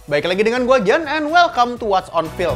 Baik lagi dengan gua Gian, and welcome to What's on Film.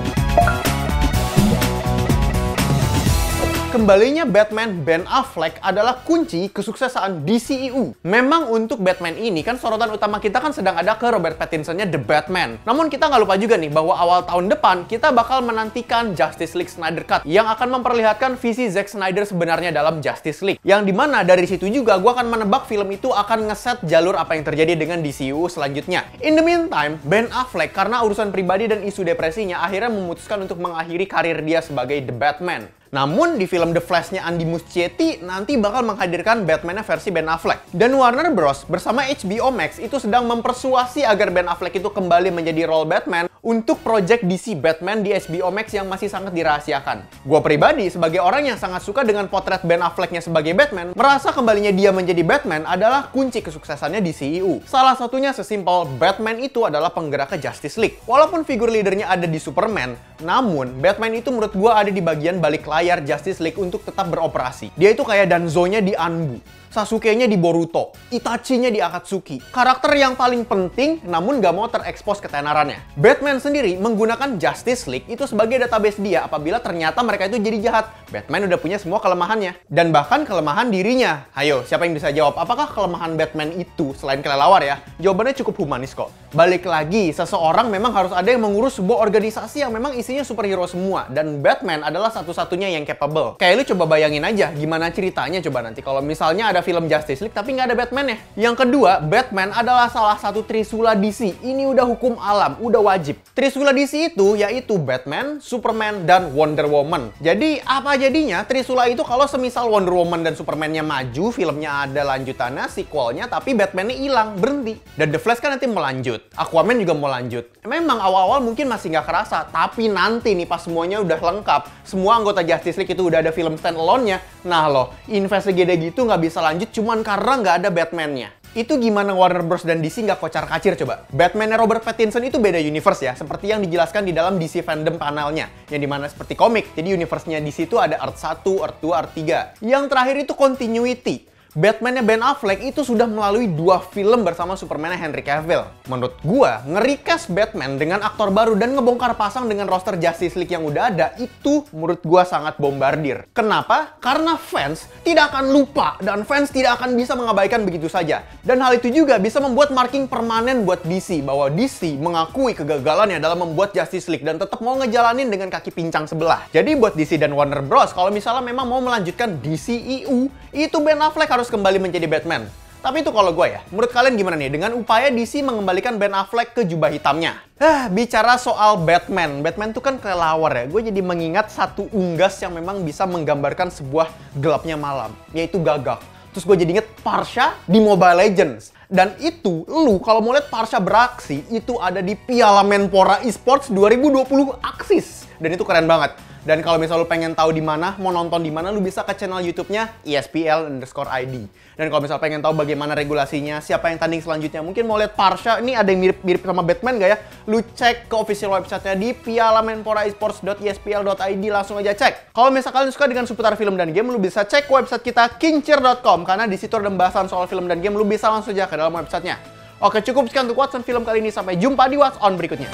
Kembalinya Batman Ben Affleck adalah kunci kesuksesan DCEU. Memang untuk Batman ini kan sorotan utama kita kan sedang ada ke Robert Pattinson-nya The Batman. Namun kita nggak lupa juga nih bahwa awal tahun depan kita bakal menantikan Justice League Snyder Cut yang akan memperlihatkan visi Zack Snyder sebenarnya dalam Justice League. Yang dimana dari situ juga gue akan menebak film itu akan ngeset jalur apa yang terjadi dengan DCEU selanjutnya. In the meantime, Ben Affleck karena urusan pribadi dan isu depresinya akhirnya memutuskan untuk mengakhiri karir dia sebagai The Batman. Namun di film The Flash-nya Andy Muschietti nanti bakal menghadirkan Batman-nya versi Ben Affleck. Dan Warner Bros. Bersama HBO Max itu sedang mempersuasi agar Ben Affleck itu kembali menjadi role Batman untuk project DC Batman di HBO Max yang masih sangat dirahasiakan. Gua pribadi sebagai orang yang sangat suka dengan potret Ben Affleck-nya sebagai Batman, merasa kembalinya dia menjadi Batman adalah kunci kesuksesannya DCEU. Salah satunya sesimpel Batman itu adalah penggerak ke Justice League. Walaupun figur leadernya ada di Superman, namun Batman itu menurut gua ada di bagian balik layar Justice League untuk tetap beroperasi. Dia itu kayak Danzo-nya di Anbu, Sasuke-nya di Boruto, Itachi-nya di Akatsuki. Karakter yang paling penting namun gak mau terekspos ketenarannya. Batman sendiri menggunakan Justice League itu sebagai database dia apabila ternyata mereka itu jadi jahat. Batman udah punya semua kelemahannya. Dan bahkan kelemahan dirinya. Ayo, siapa yang bisa jawab? Apakah kelemahan Batman itu selain kelelawar ya? Jawabannya cukup humanis kok. Balik lagi, seseorang memang harus ada yang mengurus sebuah organisasi yang memang isinya superhero semua. Dan Batman adalah satu-satunya yang capable. Kayak lu coba bayangin aja gimana ceritanya coba nanti kalau misalnya ada film Justice League tapi nggak ada Batman ya. Yang kedua, Batman adalah salah satu trisula DC. Ini udah hukum alam, udah wajib. Trisula DC itu yaitu Batman, Superman, dan Wonder Woman. Jadi apa jadinya trisula itu kalau semisal Wonder Woman dan Superman-nya maju, filmnya ada lanjutannya, sequelnya, tapi Batman-nya hilang, berhenti. Dan The Flash kan nanti mau lanjut. Aquaman juga mau lanjut. Memang awal-awal mungkin masih nggak kerasa, tapi nanti nih pas semuanya udah lengkap, semua anggota Justice League itu udah ada film stand-alone-nya, nah loh, invest segede gitu nggak bisa lanjut cuman karena nggak ada Batman-nya. Itu gimana Warner Bros. Dan DC nggak kocar-kacir coba? Batman-nya Robert Pattinson itu beda universe ya, seperti yang dijelaskan di dalam DC Fandom panelnya, yang dimana seperti komik, jadi universe-nya DC itu ada Earth 1, Earth 2, Earth 3. Yang terakhir itu continuity. Batman-nya Ben Affleck itu sudah melalui 2 film bersama Superman-nya Henry Cavill. Menurut gua, nge-recast Batman dengan aktor baru dan ngebongkar pasang dengan roster Justice League yang udah ada, itu menurut gua sangat bombardir. Kenapa? Karena fans tidak akan lupa dan fans tidak akan bisa mengabaikan begitu saja. Dan hal itu juga bisa membuat marking permanen buat DC, bahwa DC mengakui kegagalannya dalam membuat Justice League dan tetap mau ngejalanin dengan kaki pincang sebelah. Jadi buat DC dan Warner Bros, kalau misalnya memang mau melanjutkan DCEU, itu Ben Affleck harus kembali menjadi Batman. Tapi itu kalau gue ya. Menurut kalian gimana nih dengan upaya DC mengembalikan Ben Affleck ke jubah hitamnya? Bicara soal Batman. Batman tuh kan kelelawar ya. Gue jadi mengingat satu unggas yang memang bisa menggambarkan sebuah gelapnya malam, yaitu Gagak. Terus gue jadi inget Parsha di Mobile Legends. Dan itu, lu kalau mau lihat Parsha beraksi, itu ada di Piala Menpora Esports 2020 Axis. Dan itu keren banget. Dan kalau misalnya lu pengen tahu di mana, mau nonton di mana, lu bisa ke channel YouTube-nya ESPL_ID. Dan kalau misalnya pengen tahu bagaimana regulasinya, siapa yang tanding selanjutnya, mungkin mau lihat Parsha, ini ada yang mirip-mirip sama Batman gak ya? Lu cek ke official website-nya di pialamenporaesports.espl.id, langsung aja cek. Kalau misalnya kalian suka dengan seputar film dan game, lu bisa cek website kita kincir.com, karena di situ ada pembahasan soal film dan game, lu bisa langsung aja ke dalam websitenya. Oke, cukup sekian untuk What's on Film kali ini. Sampai jumpa di What's on berikutnya.